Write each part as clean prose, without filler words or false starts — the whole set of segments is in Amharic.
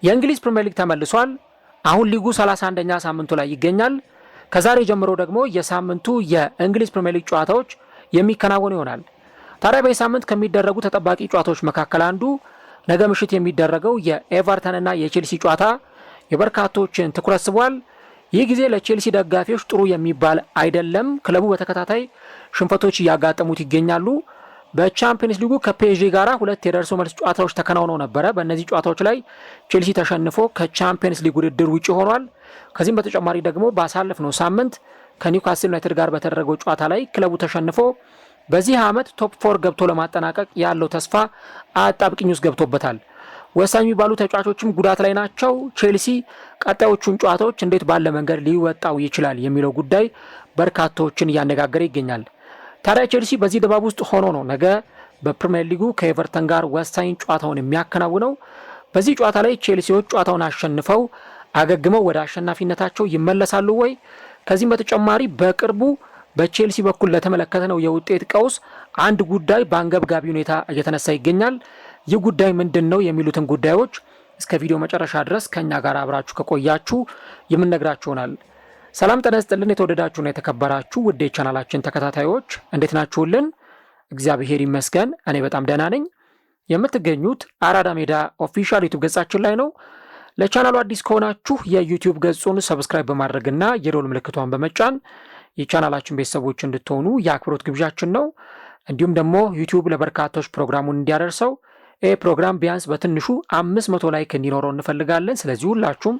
የእንግሊዝ ፕሪሚየር ሊግ ተመልሷል። አሁን ሊጉ 31ኛ ሳምንቱ ላይ ይገኛል። ከዛሬ ጀምሮ ደግሞ የሳምንቱ የእንግሊዝ ፕሪሚየር ሊግ ጨዋታዎች የሚከናወኑ ይሆናል። ታዲያ በዚህ ሳምንት ከሚደረጉ ተጠባቂ ጨዋታዎች መካከል አንዱ ነገ ምሽት የሚደረገው የኤቨርተንና የቼልሲ ጨዋታ የበርካቶችን ትኩረት ስቧል። ይህ ጊዜ ለቼልሲ ደጋፊዎች ጥሩ የሚባል አይደለም። ክለቡ በተከታታይ ሽንፈቶች እያጋጠሙት ይገኛሉ። በቻምፒየንስ ሊጉ ከፒኤስጂ ጋር 2 የደርሶ መልስ ጨዋታዎች ተከናውነው ነበረ። በእነዚህ ጨዋታዎች ላይ ቼልሲ ተሸንፎ ከቻምፒየንስ ሊግ ውድድር ውጪ ሆኗል። ከዚህም በተጨማሪ ደግሞ ባሳለፍነው ሳምንት ከኒውካስል ዩናይትድ ጋር በተደረገው ጨዋታ ላይ ክለቡ ተሸንፎ በዚህ ዓመት ቶፕ 4 ገብቶ ለማጠናቀቅ ያለው ተስፋ አጣብቂኝ ውስጥ ገብቶበታል። ወሳኝ የሚባሉ ተጫዋቾችም ጉዳት ላይ ናቸው። ቼልሲ ቀጣዮቹን ጨዋታዎች እንዴት ባለ መንገድ ሊወጣው ይችላል የሚለው ጉዳይ በርካታዎችን እያነጋገረ ይገኛል። ታዲያ ቼልሲ በዚህ ድባብ ውስጥ ሆኖ ነው ነገ በፕሪሚየር ሊጉ ከኤቨርተን ጋር ወሳኝ ጨዋታውን የሚያከናውነው። በዚህ ጨዋታ ላይ ቼልሲዎች ጨዋታውን አሸንፈው አገግመው ወደ አሸናፊነታቸው ይመለሳሉ ወይ? ከዚህም በተጨማሪ በቅርቡ በቼልሲ በኩል ለተመለከተነው የውጤት ቀውስ አንድ ጉዳይ በአንገብጋቢ ሁኔታ እየተነሳ ይገኛል። ይህ ጉዳይ ምንድን ነው የሚሉትን ጉዳዮች እስከ ቪዲዮ መጨረሻ ድረስ ከኛ ጋር አብራችሁ ከቆያችሁ የምንነግራችሁ ይሆናል። ሰላም ጤና ይስጥልን። የተወደዳችሁና የተከበራችሁ ውድ የቻናላችን ተከታታዮች እንዴት ናችሁልን? እግዚአብሔር ይመስገን እኔ በጣም ደህና ነኝ። የምትገኙት አራዳ ሜዳ ኦፊሻል ዩቲዩብ ገጻችን ላይ ነው። ለቻናሉ አዲስ ከሆናችሁ የዩቲዩብ ገጹን ሰብስክራይብ በማድረግና የደወል ምልክቷን በመጫን የቻናላችን ቤተሰቦች እንድትሆኑ የአክብሮት ግብዣችን ነው። እንዲሁም ደግሞ ዩቲዩብ ለበርካቶች ፕሮግራሙን እንዲያደርሰው ይህ ፕሮግራም ቢያንስ በትንሹ 500 ላይክ እንዲኖረው እንፈልጋለን። ስለዚህ ሁላችሁም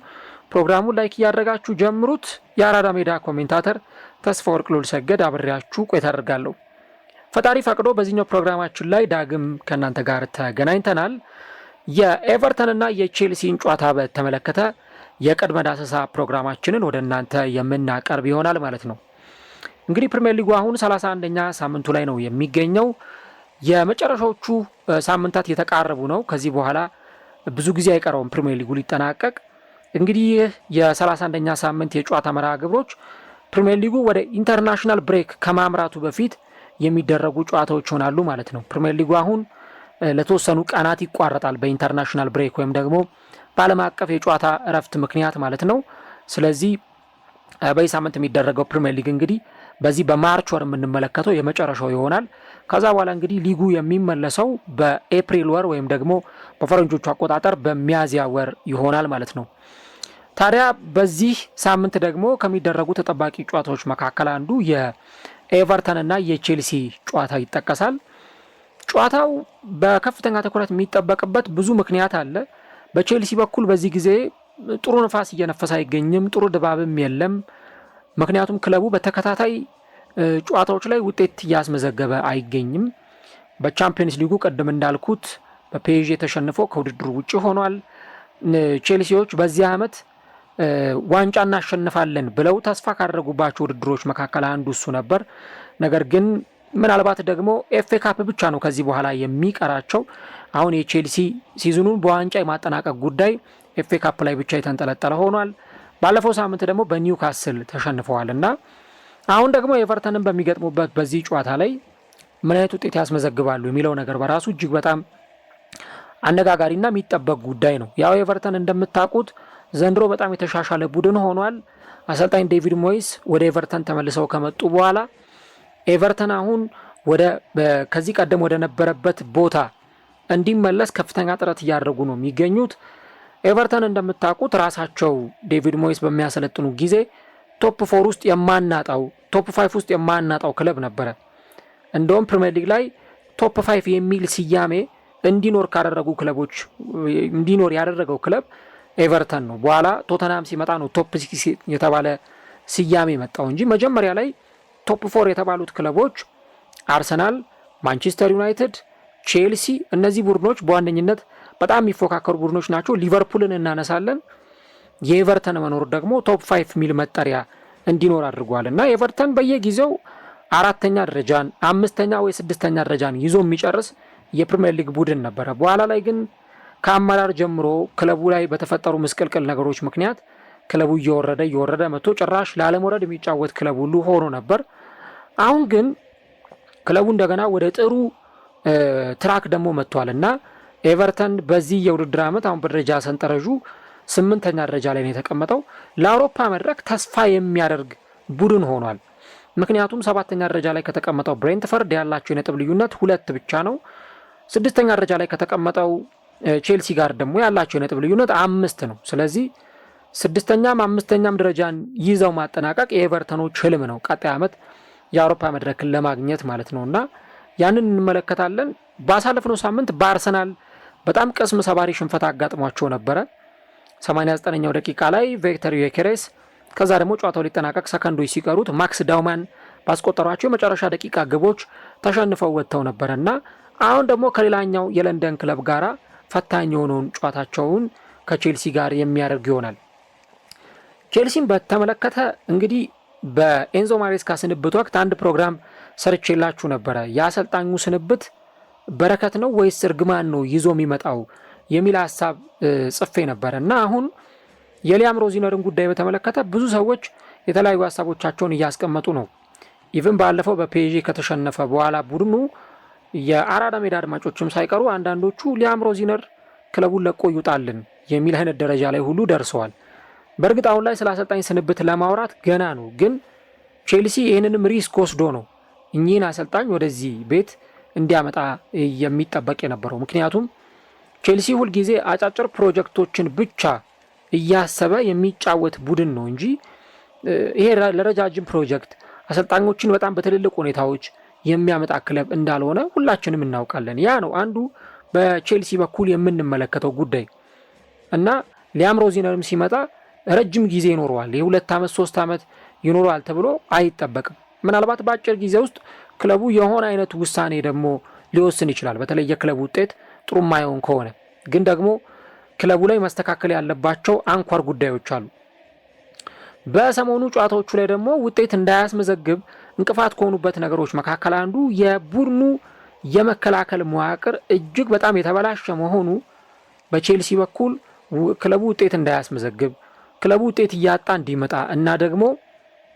ፕሮግራሙን ላይክ እያደረጋችሁ ጀምሩት። የአራዳ ሜዳ ኮሜንታተር ተስፋ ወርቅ ሉል ሰገድ አብሬያችሁ ቆይታ አደርጋለሁ። ፈጣሪ ፈቅዶ በዚህኛው ፕሮግራማችን ላይ ዳግም ከእናንተ ጋር ተገናኝተናል። የኤቨርተንና የቼልሲን ጨዋታ በተመለከተ የቅድመ ዳሰሳ ፕሮግራማችንን ወደ እናንተ የምናቀርብ ይሆናል ማለት ነው። እንግዲህ ፕሪሚየር ሊጉ አሁን 31ኛ ሳምንቱ ላይ ነው የሚገኘው። የመጨረሻዎቹ ሳምንታት የተቃረቡ ነው። ከዚህ በኋላ ብዙ ጊዜ አይቀረውም ፕሪሚየር ሊጉ ሊጠናቀቅ። እንግዲህ የ31ኛ ሳምንት የጨዋታ መርሃ ግብሮች ፕሪሚየር ሊጉ ወደ ኢንተርናሽናል ብሬክ ከማምራቱ በፊት የሚደረጉ ጨዋታዎች ይሆናሉ ማለት ነው። ፕሪሚየር ሊጉ አሁን ለተወሰኑ ቀናት ይቋረጣል በኢንተርናሽናል ብሬክ ወይም ደግሞ በዓለም አቀፍ የጨዋታ እረፍት ምክንያት ማለት ነው። ስለዚህ በዚህ ሳምንት የሚደረገው ፕሪሚየር ሊግ እንግዲህ በዚህ በማርች ወር የምንመለከተው የመጨረሻው ይሆናል። ከዛ በኋላ እንግዲህ ሊጉ የሚመለሰው በኤፕሪል ወር ወይም ደግሞ በፈረንጆቹ አቆጣጠር በሚያዝያ ወር ይሆናል ማለት ነው። ታዲያ በዚህ ሳምንት ደግሞ ከሚደረጉ ተጠባቂ ጨዋታዎች መካከል አንዱ የኤቨርተንና የቼልሲ ጨዋታ ይጠቀሳል። ጨዋታው በከፍተኛ ትኩረት የሚጠበቅበት ብዙ ምክንያት አለ። በቼልሲ በኩል በዚህ ጊዜ ጥሩ ንፋስ እየነፈሰ አይገኝም፣ ጥሩ ድባብም የለም። ምክንያቱም ክለቡ በተከታታይ ጨዋታዎች ላይ ውጤት እያስመዘገበ አይገኝም። በቻምፒየንስ ሊጉ ቀደም እንዳልኩት በፒኤስጂ ተሸንፎ ከውድድሩ ውጭ ሆኗል። ቼልሲዎች በዚህ ዓመት ዋንጫ እናሸንፋለን ብለው ተስፋ ካደረጉባቸው ውድድሮች መካከል አንዱ እሱ ነበር። ነገር ግን ምናልባት ደግሞ ኤፍኤ ካፕ ብቻ ነው ከዚህ በኋላ የሚቀራቸው። አሁን የቼልሲ ሲዝኑን በዋንጫ የማጠናቀቅ ጉዳይ ኤፍኤ ካፕ ላይ ብቻ የተንጠለጠለ ሆኗል። ባለፈው ሳምንት ደግሞ በኒውካስል ተሸንፈዋል እና አሁን ደግሞ ኤቨርተንን በሚገጥሙበት በዚህ ጨዋታ ላይ ምን አይነት ውጤት ያስመዘግባሉ የሚለው ነገር በራሱ እጅግ በጣም አነጋጋሪና የሚጠበቅ ጉዳይ ነው። ያው ኤቨርተን እንደምታውቁት ዘንድሮ በጣም የተሻሻለ ቡድን ሆኗል። አሰልጣኝ ዴቪድ ሞይስ ወደ ኤቨርተን ተመልሰው ከመጡ በኋላ ኤቨርተን አሁን ከዚህ ቀደም ወደ ነበረበት ቦታ እንዲመለስ ከፍተኛ ጥረት እያደረጉ ነው የሚገኙት። ኤቨርተን እንደምታውቁት ራሳቸው ዴቪድ ሞይስ በሚያሰለጥኑ ጊዜ ቶፕ 4 ውስጥ የማናጣው ቶፕ 5 ውስጥ የማናጣው ክለብ ነበረ። እንደውም ፕሪሚየር ሊግ ላይ ቶፕ 5 የሚል ስያሜ እንዲኖር ካደረጉ ክለቦች እንዲኖር ያደረገው ክለብ ኤቨርተን ነው። በኋላ ቶተንሃም ሲመጣ ነው ቶፕ 6 የተባለ ስያሜ መጣው እንጂ መጀመሪያ ላይ ቶፕ 4 የተባሉት ክለቦች አርሰናል፣ ማንቸስተር ዩናይትድ፣ ቼልሲ እነዚህ ቡድኖች በዋነኝነት በጣም የሚፎካከሩ ቡድኖች ናቸው። ሊቨርፑልን እናነሳለን። የኤቨርተን መኖር ደግሞ ቶፕ 5 ሚል መጠሪያ እንዲኖር አድርጓል እና ኤቨርተን በየጊዜው 4ኛ ደረጃን 5ኛ ወይ 6ኛ ደረጃን ይዞ የሚጨርስ የፕሪሚየር ሊግ ቡድን ነበረ። በኋላ ላይ ግን ከአመራር ጀምሮ ክለቡ ላይ በተፈጠሩ ምስቅልቅል ነገሮች ምክንያት ክለቡ እየወረደ መጥቶ ጭራሽ ላለመውረድ የሚጫወት ክለብ ሁሉ ሆኖ ነበር። አሁን ግን ክለቡ እንደገና ወደ ጥሩ ትራክ ደግሞ መጥቷል እና ኤቨርተን በዚህ የውድድር ዓመት አሁን በደረጃ ሰንጠረዡ 8ኛ ደረጃ ላይ ነው የተቀመጠው። ለአውሮፓ መድረክ ተስፋ የሚያደርግ ቡድን ሆኗል። ምክንያቱም 7ኛ ደረጃ ላይ ከተቀመጠው ብሬንትፈርድ ያላቸው የነጥብ ልዩነት 2 ብቻ ነው። 6ኛ ደረጃ ላይ ከተቀመጠው ቼልሲ ጋር ደግሞ ያላቸው የነጥብ ልዩነት 5 ነው። ስለዚህ 6ኛም 5ኛም ደረጃን ይዘው ማጠናቀቅ የኤቨርተኖች ህልም ነው፣ ቀጣይ ዓመት የአውሮፓ መድረክን ለማግኘት ማለት ነውና ያንን እንመለከታለን። ባሳለፍነው ሳምንት በአርሰናል በጣም ቅስም ሰባሪ ሽንፈት አጋጥሟቸው ነበረ። 89ኛው ደቂቃ ላይ ቪክተር ዮኬሬስ፣ ከዛ ደግሞ ጨዋታው ሊጠናቀቅ ሰከንዶች ሲቀሩት ማክስ ዳውማን ባስቆጠሯቸው የመጨረሻ ደቂቃ ግቦች ተሸንፈው ወጥተው ነበረና አሁን ደግሞ ከሌላኛው የለንደን ክለብ ጋር ፈታኝ የሆነውን ጨዋታቸውን ከቼልሲ ጋር የሚያደርግ ይሆናል። ቼልሲን በተመለከተ እንግዲህ በኤንዞ ማሬስካ ስንብት ወቅት አንድ ፕሮግራም ሰርቼላችሁ ነበረ። የአሰልጣኙ ስንብት በረከት ነው ወይስ እርግማን ነው ይዞ የሚመጣው የሚል ሀሳብ ጽፌ ነበረ እና አሁን የሊያም ሮዚነርን ጉዳይ በተመለከተ ብዙ ሰዎች የተለያዩ ሀሳቦቻቸውን እያስቀመጡ ነው። ኢቭን ባለፈው በፔዤ ከተሸነፈ በኋላ ቡድኑ የአራዳ ሜዳ አድማጮችም ሳይቀሩ አንዳንዶቹ ሊያም ሮዚነር ክለቡን ለቆ ይውጣልን የሚል አይነት ደረጃ ላይ ሁሉ ደርሰዋል። በእርግጥ አሁን ላይ ስለ አሰልጣኝ ስንብት ለማውራት ገና ነው፣ ግን ቼልሲ ይህንንም ሪስክ ወስዶ ነው እኚህን አሰልጣኝ ወደዚህ ቤት እንዲያመጣ የሚጠበቅ የነበረው። ምክንያቱም ቼልሲ ሁልጊዜ አጫጭር ፕሮጀክቶችን ብቻ እያሰበ የሚጫወት ቡድን ነው እንጂ ይሄ ለረጃጅም ፕሮጀክት አሰልጣኞችን በጣም በትልልቅ ሁኔታዎች የሚያመጣ ክለብ እንዳልሆነ ሁላችንም እናውቃለን። ያ ነው አንዱ በቼልሲ በኩል የምንመለከተው ጉዳይ እና ሊያም ሮዚነርም ሲመጣ ረጅም ጊዜ ይኖረዋል። የ2 ዓመት 3 ዓመት ይኖረዋል ተብሎ አይጠበቅም። ምናልባት በአጭር ጊዜ ውስጥ ክለቡ የሆነ አይነት ውሳኔ ደግሞ ሊወስን ይችላል። በተለይ የክለቡ ውጤት ጥሩ ማይሆን ከሆነ ግን ደግሞ ክለቡ ላይ መስተካከል ያለባቸው አንኳር ጉዳዮች አሉ። በሰሞኑ ጨዋታዎቹ ላይ ደግሞ ውጤት እንዳያስመዘግብ እንቅፋት ከሆኑበት ነገሮች መካከል አንዱ የቡድኑ የመከላከል መዋቅር እጅግ በጣም የተበላሸ መሆኑ በቼልሲ በኩል ክለቡ ውጤት እንዳያስመዘግብ፣ ክለቡ ውጤት እያጣ እንዲመጣ እና ደግሞ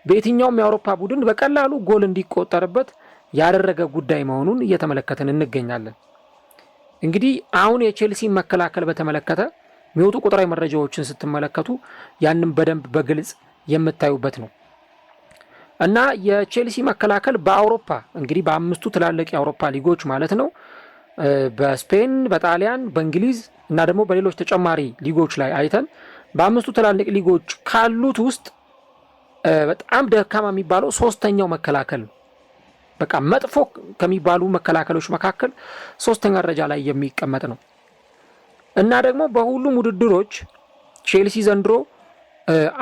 በየትኛውም የአውሮፓ ቡድን በቀላሉ ጎል እንዲቆጠርበት ያደረገ ጉዳይ መሆኑን እየተመለከትን እንገኛለን። እንግዲህ አሁን የቼልሲ መከላከል በተመለከተ የሚወጡ ቁጥራዊ መረጃዎችን ስትመለከቱ ያንን በደንብ በግልጽ የምታዩበት ነው እና የቼልሲ መከላከል በአውሮፓ እንግዲህ በአምስቱ ትላልቅ የአውሮፓ ሊጎች ማለት ነው፣ በስፔን፣ በጣሊያን፣ በእንግሊዝ እና ደግሞ በሌሎች ተጨማሪ ሊጎች ላይ አይተን በአምስቱ ትላልቅ ሊጎች ካሉት ውስጥ በጣም ደካማ የሚባለው 3ኛው መከላከል ነው። በቃ መጥፎ ከሚባሉ መከላከሎች መካከል 3ኛ ደረጃ ላይ የሚቀመጥ ነው እና ደግሞ በሁሉም ውድድሮች ቼልሲ ዘንድሮ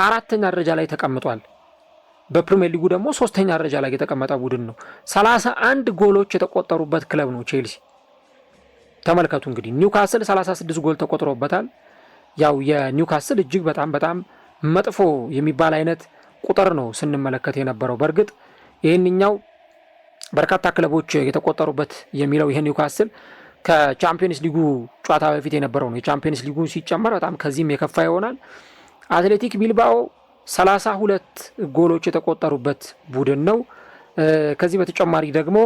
4ኛ ደረጃ ላይ ተቀምጧል። በፕሪሚየር ሊጉ ደግሞ 3ኛ ደረጃ ላይ የተቀመጠ ቡድን ነው። 31 ጎሎች የተቆጠሩበት ክለብ ነው ቼልሲ። ተመልከቱ እንግዲህ ኒውካስል 36 ጎል ተቆጥሮበታል። ያው የኒውካስል እጅግ በጣም መጥፎ የሚባል አይነት ቁጥር ነው ስንመለከት የነበረው። በእርግጥ ይህንኛው በርካታ ክለቦች የተቆጠሩበት የሚለው ይህ ኒውካስል ከቻምፒየንስ ሊጉ ጨዋታ በፊት የነበረው ነው። የቻምፒየንስ ሊጉ ሲጨመር በጣም ከዚህም የከፋ ይሆናል። አትሌቲክ ቢልባኦ 32 ጎሎች የተቆጠሩበት ቡድን ነው። ከዚህ በተጨማሪ ደግሞ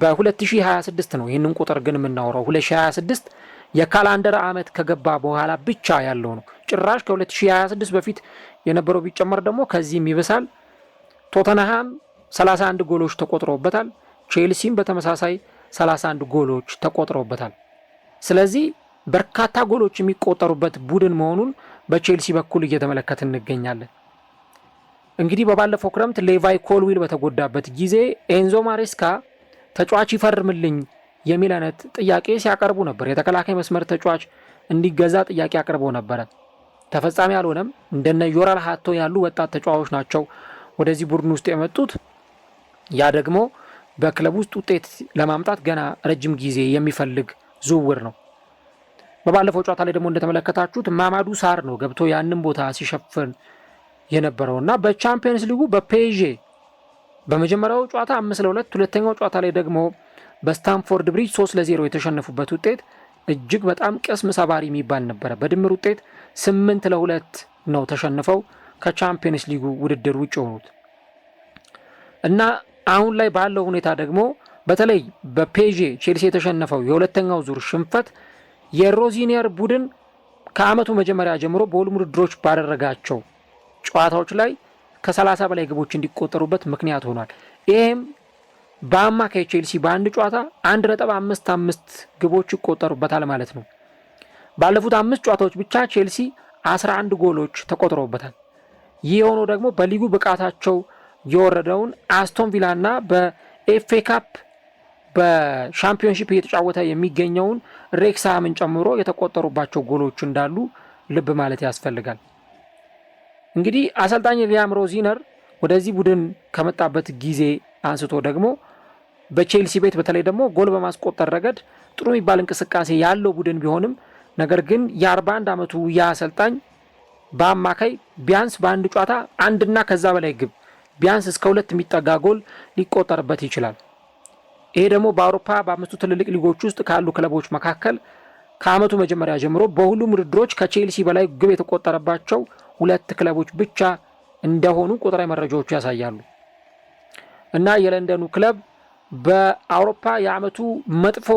በ2026 ነው ይህንን ቁጥር ግን የምናወራው 2026 የካላንደር ዓመት ከገባ በኋላ ብቻ ያለው ነው። ጭራሽ ከ2026 በፊት የነበረው ቢጨመር ደግሞ ከዚህም ይብሳል። ቶተንሃም 31 ጎሎች ተቆጥረውበታል። ቼልሲም በተመሳሳይ 31 ጎሎች ተቆጥረውበታል። ስለዚህ በርካታ ጎሎች የሚቆጠሩበት ቡድን መሆኑን በቼልሲ በኩል እየተመለከትን እንገኛለን። እንግዲህ በባለፈው ክረምት ሌቫይ ኮልዊል በተጎዳበት ጊዜ ኤንዞ ማሬስካ ተጫዋች ይፈርምልኝ የሚል አይነት ጥያቄ ሲያቀርቡ ነበር። የተከላካይ መስመር ተጫዋች እንዲገዛ ጥያቄ አቅርበው ነበረ። ተፈጻሚ አልሆነም። እንደነ ዮራል ሃቶ ያሉ ወጣት ተጫዋቾች ናቸው ወደዚህ ቡድን ውስጥ የመጡት። ያ ደግሞ በክለብ ውስጥ ውጤት ለማምጣት ገና ረጅም ጊዜ የሚፈልግ ዝውውር ነው። በባለፈው ጨዋታ ላይ ደግሞ እንደተመለከታችሁት ማማዱ ሳር ነው ገብቶ ያንን ቦታ ሲሸፍን የነበረውና በቻምፒየንስ ሊጉ በፔዤ በመጀመሪያው ጨዋታ 5-2፣ ሁለተኛው ጨዋታ ላይ ደግሞ በስታንፎርድ ብሪጅ 3-0 የተሸነፉበት ውጤት እጅግ በጣም ቅስም ሰባሪ የሚባል ነበረ። በድምር ውጤት 8-2 ነው ተሸንፈው ከቻምፒየንስ ሊጉ ውድድር ውጭ ሆኑት እና አሁን ላይ ባለው ሁኔታ ደግሞ በተለይ በፔዤ ቼልሲ የተሸነፈው የሁለተኛው ዙር ሽንፈት የሮዚኒየር ቡድን ከአመቱ መጀመሪያ ጀምሮ በሁሉም ውድድሮች ባደረጋቸው ጨዋታዎች ላይ ከ30 በላይ ግቦች እንዲቆጠሩበት ምክንያት ሆኗል። ይህም በአማካይ ቼልሲ በአንድ ጨዋታ 1.55 ግቦች ይቆጠሩበታል ማለት ነው። ባለፉት 5 ጨዋታዎች ብቻ ቼልሲ 11 ጎሎች ተቆጥረውበታል። ይህ የሆነው ደግሞ በሊጉ ብቃታቸው የወረደውን አስቶን ቪላና በኤፍኤ ካፕ በሻምፒዮንሺፕ እየተጫወተ የሚገኘውን ሬክስሃምን ጨምሮ የተቆጠሩባቸው ጎሎች እንዳሉ ልብ ማለት ያስፈልጋል። እንግዲህ አሰልጣኝ ሊያም ሮዚነር ወደዚህ ቡድን ከመጣበት ጊዜ አንስቶ ደግሞ በቼልሲ ቤት በተለይ ደግሞ ጎል በማስቆጠር ረገድ ጥሩ የሚባል እንቅስቃሴ ያለው ቡድን ቢሆንም ነገር ግን የ41 ዓመቱ የአሰልጣኝ በአማካይ ቢያንስ በአንድ ጨዋታ አንድና ከዛ በላይ ግብ ቢያንስ እስከ 2 የሚጠጋ ጎል ሊቆጠርበት ይችላል። ይሄ ደግሞ በአውሮፓ በአምስቱ ትልልቅ ሊጎች ውስጥ ካሉ ክለቦች መካከል ከአመቱ መጀመሪያ ጀምሮ በሁሉም ውድድሮች ከቼልሲ በላይ ግብ የተቆጠረባቸው 2 ክለቦች ብቻ እንደሆኑ ቁጥራዊ መረጃዎቹ ያሳያሉ። እና የለንደኑ ክለብ በአውሮፓ የአመቱ መጥፎ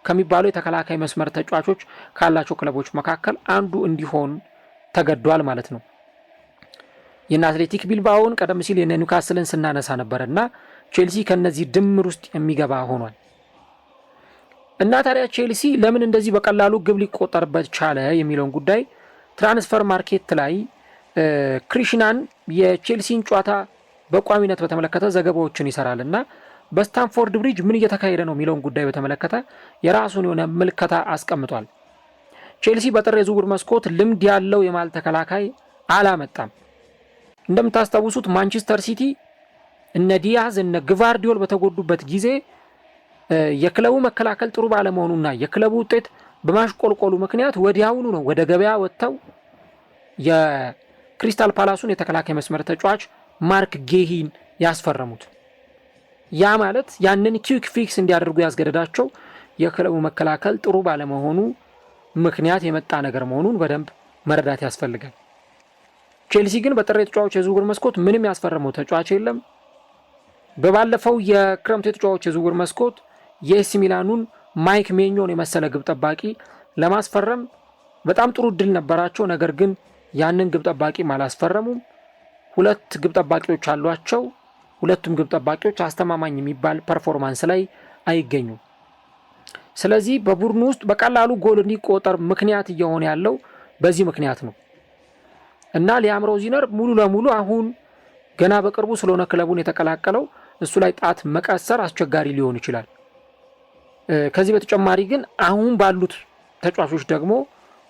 ከሚባሉ የተከላካይ መስመር ተጫዋቾች ካላቸው ክለቦች መካከል አንዱ እንዲሆን ተገዷል ማለት ነው። የነ አትሌቲክ ቢልባኦን ቀደም ሲል የነ ኒውካስልን ስናነሳ ነበርና ቼልሲ ከነዚህ ድምር ውስጥ የሚገባ ሆኗል። እና ታዲያ ቼልሲ ለምን እንደዚህ በቀላሉ ግብ ሊቆጠርበት ቻለ የሚለውን ጉዳይ ትራንስፈር ማርኬት ላይ ክሪሽናን የቼልሲን ጨዋታ በቋሚነት በተመለከተ ዘገባዎችን ይሰራልና በስታንፎርድ ብሪጅ ምን እየተካሄደ ነው የሚለውን ጉዳይ በተመለከተ የራሱን የሆነ ምልከታ አስቀምጧል። ቼልሲ በጥር የዝውውር መስኮት ልምድ ያለው የማል ተከላካይ አላመጣም። እንደምታስታውሱት ማንቸስተር ሲቲ እነ ዲያዝ እነ ግቫርዲዮል በተጎዱበት ጊዜ የክለቡ መከላከል ጥሩ ባለመሆኑና የክለቡ ውጤት በማሽቆልቆሉ ምክንያት ወዲያውኑ ነው ወደ ገበያ ወጥተው የክሪስታል ፓላሱን የተከላካይ መስመር ተጫዋች ማርክ ጌሂን ያስፈረሙት። ያ ማለት ያንን ኪክ ፊክስ እንዲያደርጉ ያስገደዳቸው የክለቡ መከላከል ጥሩ ባለመሆኑ ምክንያት የመጣ ነገር መሆኑን በደንብ መረዳት ያስፈልጋል። ቼልሲ ግን በጥር የተጫዋቾች የዝውውር መስኮት ምንም ያስፈረመው ተጫዋች የለም። በባለፈው የክረምት የተጫዋቾች የዝውውር መስኮት የኤሲ ሚላኑን ማይክ ሜኞን የመሰለ ግብ ጠባቂ ለማስፈረም በጣም ጥሩ እድል ነበራቸው። ነገር ግን ያንን ግብ ጠባቂ አላስፈረሙም። 2 ግብ ጠባቂዎች አሏቸው። ሁለቱም ግብ ጠባቂዎች አስተማማኝ የሚባል ፐርፎርማንስ ላይ አይገኙም። ስለዚህ በቡድኑ ውስጥ በቀላሉ ጎል እንዲቆጠር ምክንያት እየሆነ ያለው በዚህ ምክንያት ነው እና ሊያም ሮዚነር ሙሉ ለሙሉ አሁን ገና በቅርቡ ስለሆነ ክለቡን የተቀላቀለው እሱ ላይ ጣት መቀሰር አስቸጋሪ ሊሆን ይችላል። ከዚህ በተጨማሪ ግን አሁን ባሉት ተጫዋቾች ደግሞ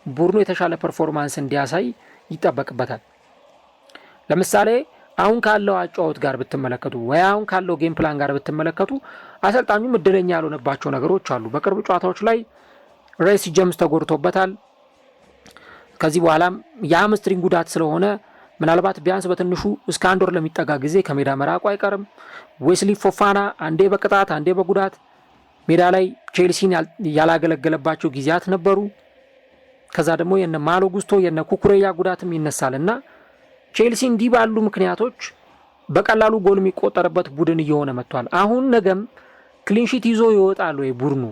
ቡድኑ የተሻለ ፐርፎርማንስ እንዲያሳይ ይጠበቅበታል። ለምሳሌ አሁን ካለው አጫወት ጋር ብትመለከቱ ወይ አሁን ካለው ጌም ፕላን ጋር ብትመለከቱ አሰልጣኙም እድለኛ ያልሆነባቸው ነገሮች አሉ። በቅርብ ጨዋታዎች ላይ ሬስ ጀምስ ተጎድቶበታል። ከዚህ በኋላም የሃምስትሪንግ ጉዳት ስለሆነ ምናልባት ቢያንስ በትንሹ እስከ 1 ወር ለሚጠጋ ጊዜ ከሜዳ መራቁ አይቀርም። ዌስሊ ፎፋና አንዴ በቅጣት አንዴ በጉዳት ሜዳ ላይ ቼልሲን ያላገለገለባቸው ጊዜያት ነበሩ። ከዛ ደግሞ የነ ማሎ ጉስቶ የነ ኩኩሬያ ጉዳትም ይነሳልና ቼልሲ እንዲህ ባሉ ምክንያቶች በቀላሉ ጎል የሚቆጠርበት ቡድን እየሆነ መጥቷል። አሁን ነገም ክሊንሺት ይዞ ይወጣል ወይ ቡድኑ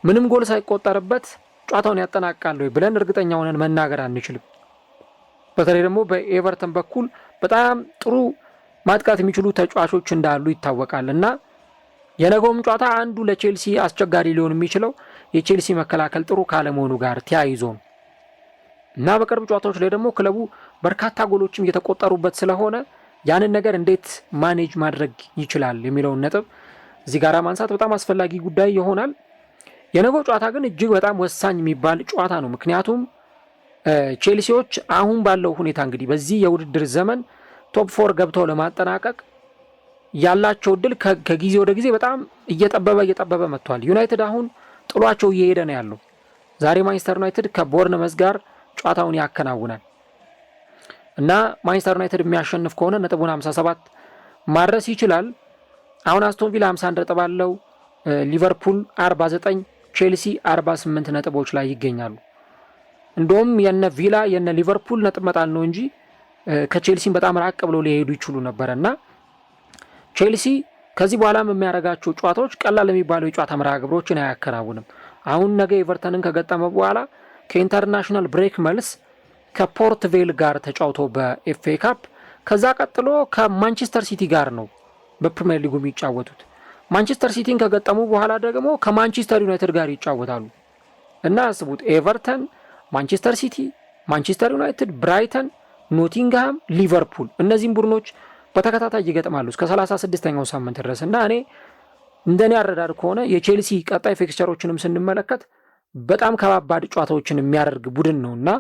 ምንም ጎል ሳይቆጠርበት ጨዋታውን ያጠናቅቃል ወይ ብለን እርግጠኛ ሆነን መናገር አንችልም። በተለይ ደግሞ በኤቨርተን በኩል በጣም ጥሩ ማጥቃት የሚችሉ ተጫዋቾች እንዳሉ ይታወቃልና የነገውም ጨዋታ አንዱ ለቼልሲ አስቸጋሪ ሊሆን የሚችለው የቼልሲ መከላከል ጥሩ ካለመሆኑ ጋር ተያይዞ እና በቅርብ ጨዋታዎች ላይ ደግሞ ክለቡ በርካታ ጎሎችም እየተቆጠሩበት ስለሆነ ያንን ነገር እንዴት ማኔጅ ማድረግ ይችላል የሚለውን ነጥብ እዚህ ጋር ማንሳት በጣም አስፈላጊ ጉዳይ ይሆናል። የነገው ጨዋታ ግን እጅግ በጣም ወሳኝ የሚባል ጨዋታ ነው። ምክንያቱም ቼልሲዎች አሁን ባለው ሁኔታ እንግዲህ በዚህ የውድድር ዘመን ቶፕ 4 ገብተው ለማጠናቀቅ ያላቸው እድል ከጊዜ ወደ ጊዜ በጣም እየጠበበ መጥቷል። ዩናይትድ አሁን ጥሏቸው እየሄደ ነው ያለው። ዛሬ ማንቸስተር ዩናይትድ ከቦርንመዝ ጋር ጨዋታውን ያከናውናል እና ማንቸስተር ዩናይትድ የሚያሸንፍ ከሆነ ነጥቡን 57 ማድረስ ይችላል። አሁን አስቶን ቪላ 51 ነጥብ አለው። ሊቨርፑል 49፣ ቼልሲ 48 ነጥቦች ላይ ይገኛሉ። እንደውም የነ ቪላ የነ ሊቨርፑል ነጥብ መጣል ነው እንጂ ከቼልሲም በጣም ራቅ ብለው ሊሄዱ ይችሉ ነበርና ቼልሲ ከዚህ በኋላም የሚያደርጋቸው ጨዋታዎች ቀላል የሚባሉ የጨዋታ መርሃ ግብሮችን አያከናውንም። አሁን ነገ ኤቨርተንን ከገጠመ በኋላ ከኢንተርናሽናል ብሬክ መልስ ከፖርት ቬል ጋር ተጫውቶ በኤፍኤ ካፕ፣ ከዛ ቀጥሎ ከማንቸስተር ሲቲ ጋር ነው በፕሪሚየር ሊጉ የሚጫወቱት። ማንቸስተር ሲቲን ከገጠሙ በኋላ ደግሞ ከማንቸስተር ዩናይትድ ጋር ይጫወታሉ እና አስቡት፣ ኤቨርተን፣ ማንቸስተር ሲቲ፣ ማንቸስተር ዩናይትድ፣ ብራይተን፣ ኖቲንግሃም፣ ሊቨርፑል እነዚህም ቡድኖች በተከታታይ ይገጥማሉ እስከ 36ኛው ሳምንት ድረስ እና እኔ እንደኔ አረዳድ ከሆነ የቼልሲ ቀጣይ ፊክስቸሮችንም ስንመለከት በጣም ከባባድ ጨዋታዎችን የሚያደርግ ቡድን ነው እና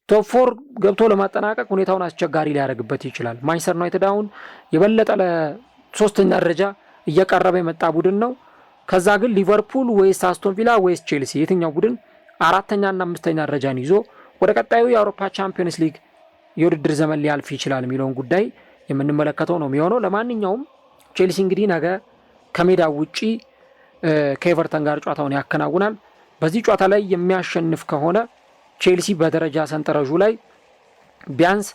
ቶፕ 4 ገብቶ ለማጠናቀቅ ሁኔታውን አስቸጋሪ ሊያደርግበት ይችላል። ማንቸስተር ዩናይትድ አሁን የበለጠ ለሶስተኛ ደረጃ እየቀረበ የመጣ ቡድን ነው። ከዛ ግን ሊቨርፑል ወይስ አስቶን ቪላ ወይስ ቼልሲ የትኛው ቡድን አራተኛና አምስተኛ ደረጃን ይዞ ወደ ቀጣዩ የአውሮፓ ቻምፒየንስ ሊግ የውድድር ዘመን ሊያልፍ ይችላል የሚለውን ጉዳይ የምንመለከተው ነው የሚሆነው። ለማንኛውም ቼልሲ እንግዲህ ነገ ከሜዳ ውጪ ከኤቨርተን ጋር ጨዋታውን ያከናውናል። በዚህ ጨዋታ ላይ የሚያሸንፍ ከሆነ ቼልሲ በደረጃ ሰንጠረዡ ላይ ቢያንስ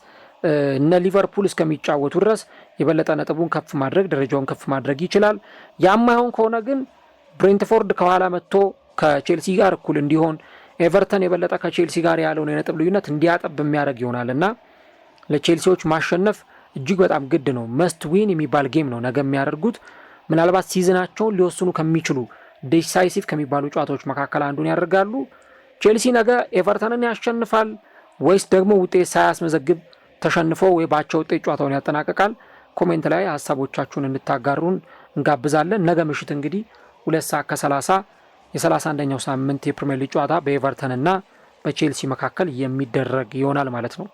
እነ ሊቨርፑል እስከሚጫወቱ ድረስ የበለጠ ነጥቡን ከፍ ማድረግ ደረጃውን ከፍ ማድረግ ይችላል። ያማይሆን ከሆነ ግን ብሬንትፎርድ ከኋላ መጥቶ ከቼልሲ ጋር እኩል እንዲሆን፣ ኤቨርተን የበለጠ ከቼልሲ ጋር ያለውን የነጥብ ልዩነት እንዲያጠብ የሚያደርግ ይሆናል እና ለቼልሲዎች ማሸነፍ እጅግ በጣም ግድ ነው። መስት ዊን የሚባል ጌም ነው ነገ የሚያደርጉት። ምናልባት ሲዝናቸውን ሊወስኑ ከሚችሉ ዲሳይሲቭ ከሚባሉ ጨዋታዎች መካከል አንዱን ያደርጋሉ። ቼልሲ ነገ ኤቨርተንን ያሸንፋል ወይስ ደግሞ ውጤት ሳያስመዘግብ ተሸንፎ ወይ ባቸው ውጤት ጨዋታውን ያጠናቀቃል? ኮሜንት ላይ ሀሳቦቻችሁን እንድታጋሩን እንጋብዛለን። ነገ ምሽት እንግዲህ 2:30 የ31ኛው ሳምንት የፕሪሚየር ሊግ ጨዋታ በኤቨርተን እና በቼልሲ መካከል የሚደረግ ይሆናል ማለት ነው።